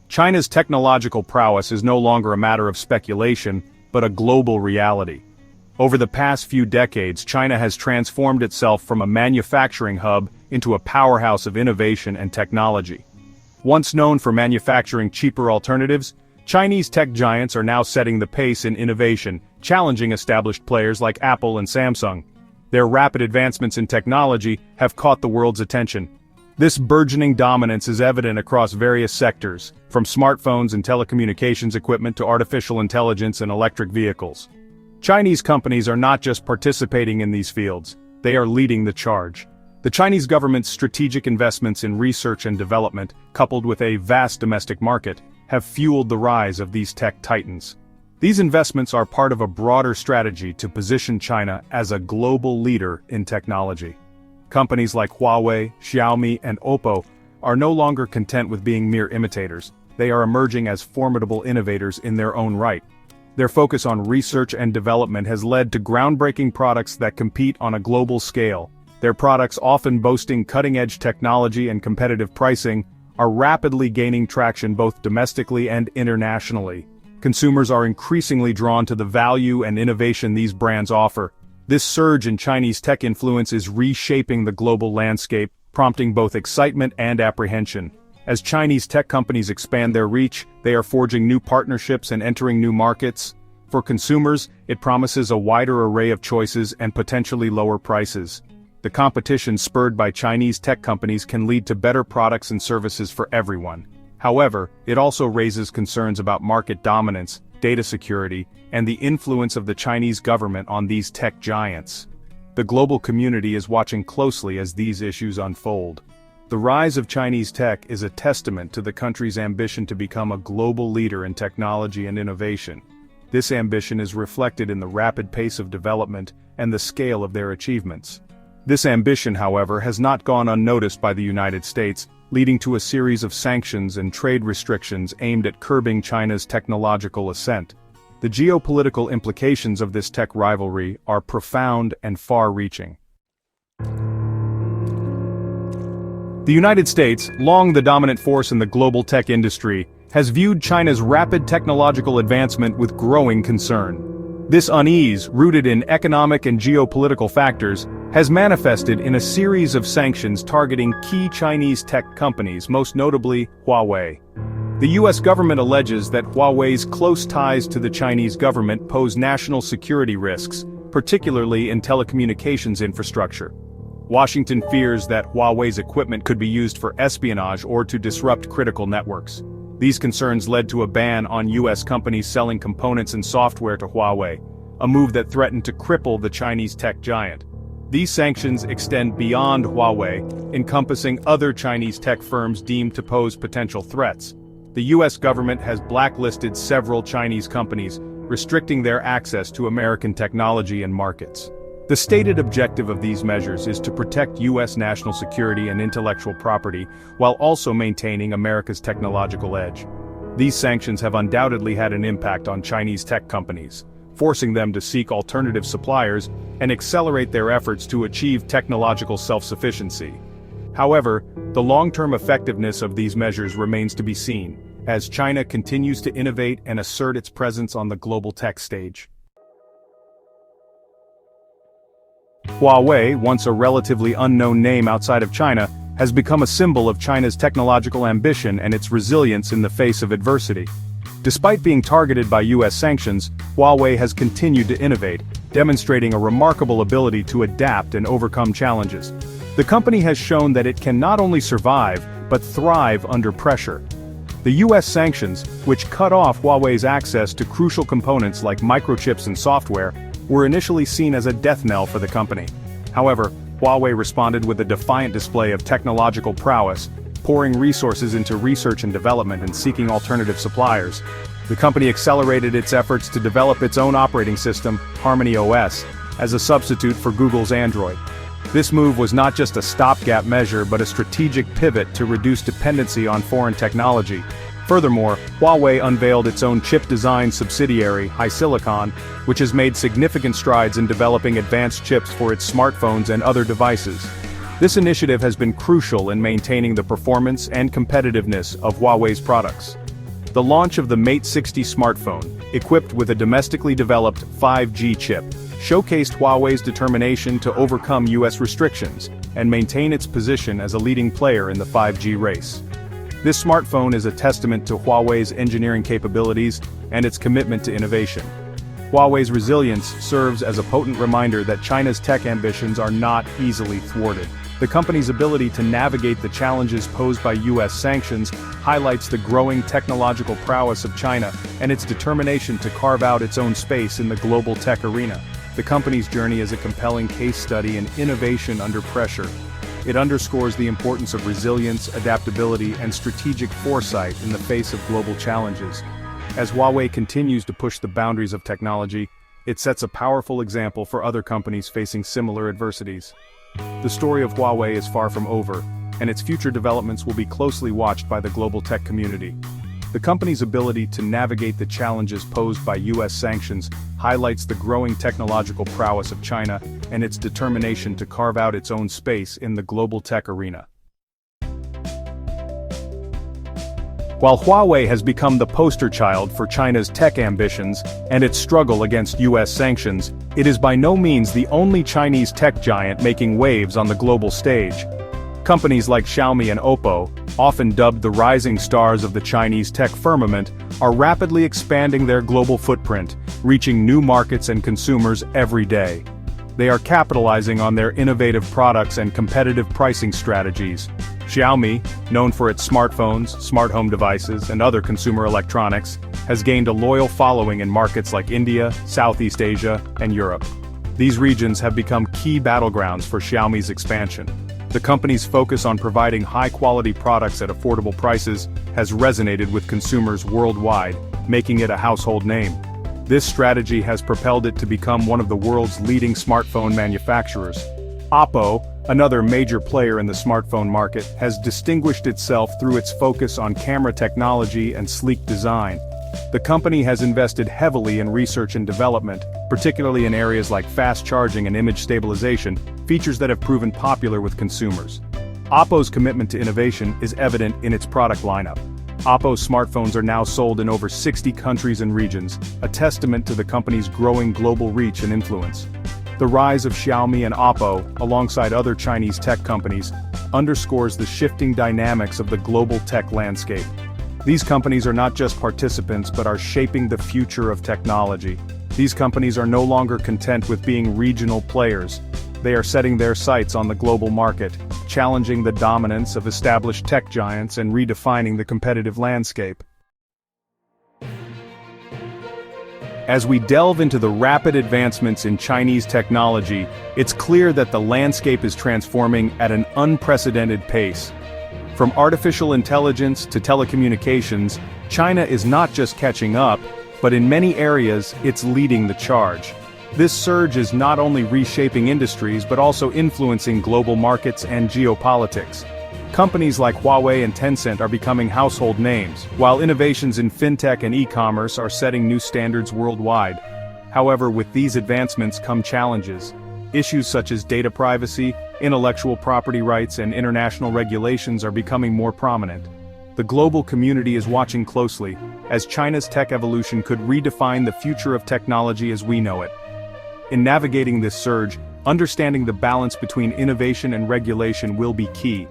China's technological prowess is no longer a matter of speculation, but a global reality. Over the past few decades, China has transformed itself from a manufacturing hub into a powerhouse of innovation and technology. Once known for manufacturing cheaper alternatives, Chinese tech giants are now setting the pace in innovation, challenging established players like Apple and Samsung. Their rapid advancements in technology have caught the world's attention. This burgeoning dominance is evident across various sectors, from smartphones and telecommunications equipment to artificial intelligence and electric vehicles. Chinese companies are not just participating in these fields, they are leading the charge. The Chinese government's strategic investments in research and development, coupled with a vast domestic market, have fueled the rise of these tech titans. These investments are part of a broader strategy to position China as a global leader in technology. Companies like Huawei, Xiaomi, and Oppo are no longer content with being mere imitators. They are emerging as formidable innovators in their own right. Their focus on research and development has led to groundbreaking products that compete on a global scale. Their products, often boasting cutting-edge technology and competitive pricing, are rapidly gaining traction both domestically and internationally. Consumers are increasingly drawn to the value and innovation these brands offer. This surge in Chinese tech influence is reshaping the global landscape, prompting both excitement and apprehension. As Chinese tech companies expand their reach, they are forging new partnerships and entering new markets. For consumers, it promises a wider array of choices and potentially lower prices. The competition spurred by Chinese tech companies can lead to better products and services for everyone. However, it also raises concerns about market dominance, data security, and the influence of the Chinese government on these tech giants. The global community is watching closely as these issues unfold. The rise of Chinese tech is a testament to the country's ambition to become a global leader in technology and innovation. This ambition is reflected in the rapid pace of development and the scale of their achievements. This ambition, however, has not gone unnoticed by the United States, leading to a series of sanctions and trade restrictions aimed at curbing China's technological ascent. The geopolitical implications of this tech rivalry are profound and far-reaching. The United States, long the dominant force in the global tech industry, has viewed China's rapid technological advancement with growing concern. This unease, rooted in economic and geopolitical factors, has manifested in a series of sanctions targeting key Chinese tech companies, most notably Huawei. The US government alleges that Huawei's close ties to the Chinese government pose national security risks, particularly in telecommunications infrastructure. Washington fears that Huawei's equipment could be used for espionage or to disrupt critical networks. These concerns led to a ban on US companies selling components and software to Huawei, a move that threatened to cripple the Chinese tech giant. These sanctions extend beyond Huawei, encompassing other Chinese tech firms deemed to pose potential threats. The US government has blacklisted several Chinese companies, restricting their access to American technology and markets. The stated objective of these measures is to protect US national security and intellectual property, while also maintaining America's technological edge. These sanctions have undoubtedly had an impact on Chinese tech companies, forcing them to seek alternative suppliers and accelerate their efforts to achieve technological self-sufficiency. However, the long-term effectiveness of these measures remains to be seen, as China continues to innovate and assert its presence on the global tech stage. Huawei, once a relatively unknown name outside of China, has become a symbol of China's technological ambition and its resilience in the face of adversity. Despite being targeted by US sanctions, Huawei has continued to innovate, demonstrating a remarkable ability to adapt and overcome challenges. The company has shown that it can not only survive, but thrive under pressure. The US sanctions, which cut off Huawei's access to crucial components like microchips and software, were initially seen as a death knell for the company. However, Huawei responded with a defiant display of technological prowess, pouring resources into research and development and seeking alternative suppliers. The company accelerated its efforts to develop its own operating system, Harmony OS, as a substitute for Google's Android. This move was not just a stopgap measure but a strategic pivot to reduce dependency on foreign technology. Furthermore, Huawei unveiled its own chip design subsidiary, HiSilicon, which has made significant strides in developing advanced chips for its smartphones and other devices. This initiative has been crucial in maintaining the performance and competitiveness of Huawei's products. The launch of the Mate 60 smartphone, equipped with a domestically developed 5G chip, showcased Huawei's determination to overcome US restrictions and maintain its position as a leading player in the 5G race. This smartphone is a testament to Huawei's engineering capabilities and its commitment to innovation. Huawei's resilience serves as a potent reminder that China's tech ambitions are not easily thwarted. The company's ability to navigate the challenges posed by US sanctions highlights the growing technological prowess of China and its determination to carve out its own space in the global tech arena. The company's journey is a compelling case study in innovation under pressure. It underscores the importance of resilience, adaptability, and strategic foresight in the face of global challenges. As Huawei continues to push the boundaries of technology, it sets a powerful example for other companies facing similar adversities. The story of Huawei is far from over, and its future developments will be closely watched by the global tech community. The company's ability to navigate the challenges posed by US sanctions highlights the growing technological prowess of China and its determination to carve out its own space in the global tech arena. While Huawei has become the poster child for China's tech ambitions and its struggle against US sanctions, it is by no means the only Chinese tech giant making waves on the global stage. Companies like Xiaomi and Oppo, often dubbed the rising stars of the Chinese tech firmament, are rapidly expanding their global footprint, reaching new markets and consumers every day. They are capitalizing on their innovative products and competitive pricing strategies. Xiaomi, known for its smartphones, smart home devices, and other consumer electronics, has gained a loyal following in markets like India, Southeast Asia, and Europe. These regions have become key battlegrounds for Xiaomi's expansion. The company's focus on providing high-quality products at affordable prices has resonated with consumers worldwide, making it a household name. This strategy has propelled it to become one of the world's leading smartphone manufacturers. Oppo, another major player in the smartphone market, has distinguished itself through its focus on camera technology and sleek design. The company has invested heavily in research and development, particularly in areas like fast charging and image stabilization, features that have proven popular with consumers. Oppo's commitment to innovation is evident in its product lineup. Oppo's smartphones are now sold in over 60 countries and regions, a testament to the company's growing global reach and influence. The rise of Xiaomi and Oppo, alongside other Chinese tech companies, underscores the shifting dynamics of the global tech landscape. These companies are not just participants but are shaping the future of technology. These companies are no longer content with being regional players. They are setting their sights on the global market, challenging the dominance of established tech giants and redefining the competitive landscape. As we delve into the rapid advancements in Chinese technology, it's clear that the landscape is transforming at an unprecedented pace. From artificial intelligence to telecommunications, China is not just catching up, but in many areas, it's leading the charge. This surge is not only reshaping industries but also influencing global markets and geopolitics. Companies like Huawei and Tencent are becoming household names, while innovations in fintech and e-commerce are setting new standards worldwide. However, with these advancements come challenges. Issues such as data privacy, intellectual property rights, and international regulations are becoming more prominent. The global community is watching closely, as China's tech evolution could redefine the future of technology as we know it. In navigating this surge, understanding the balance between innovation and regulation will be key.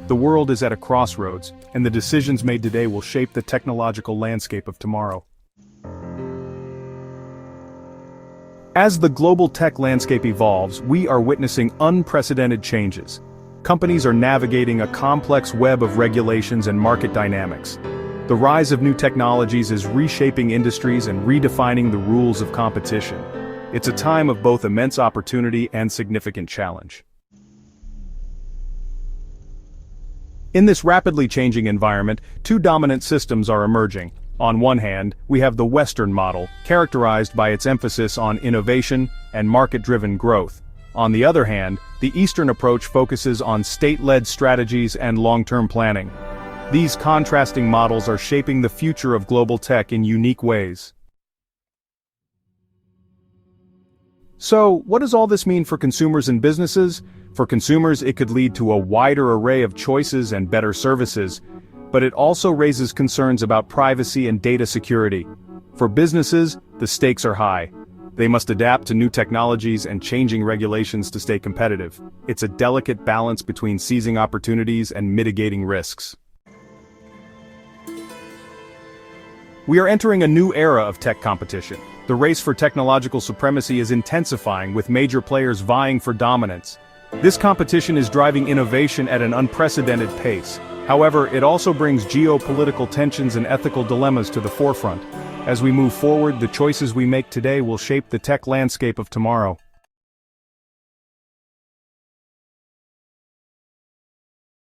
The world is at a crossroads, and the decisions made today will shape the technological landscape of tomorrow. As the global tech landscape evolves, we are witnessing unprecedented changes. Companies are navigating a complex web of regulations and market dynamics. The rise of new technologies is reshaping industries and redefining the rules of competition. It's a time of both immense opportunity and significant challenge. In this rapidly changing environment, two dominant systems are emerging. On one hand, we have the Western model, characterized by its emphasis on innovation and market-driven growth. On the other hand, the Eastern approach focuses on state-led strategies and long-term planning. These contrasting models are shaping the future of global tech in unique ways. So, what does all this mean for consumers and businesses? For consumers, it could lead to a wider array of choices and better services. but it also raises concerns about privacy and data security. For businesses, the stakes are high. They must adapt to new technologies and changing regulations to stay competitive. It's a delicate balance between seizing opportunities and mitigating risks. We are entering a new era of tech competition. The race for technological supremacy is intensifying, with major players vying for dominance. This competition is driving innovation at an unprecedented pace. However, it also brings geopolitical tensions and ethical dilemmas to the forefront. As we move forward, the choices we make today will shape the tech landscape of tomorrow.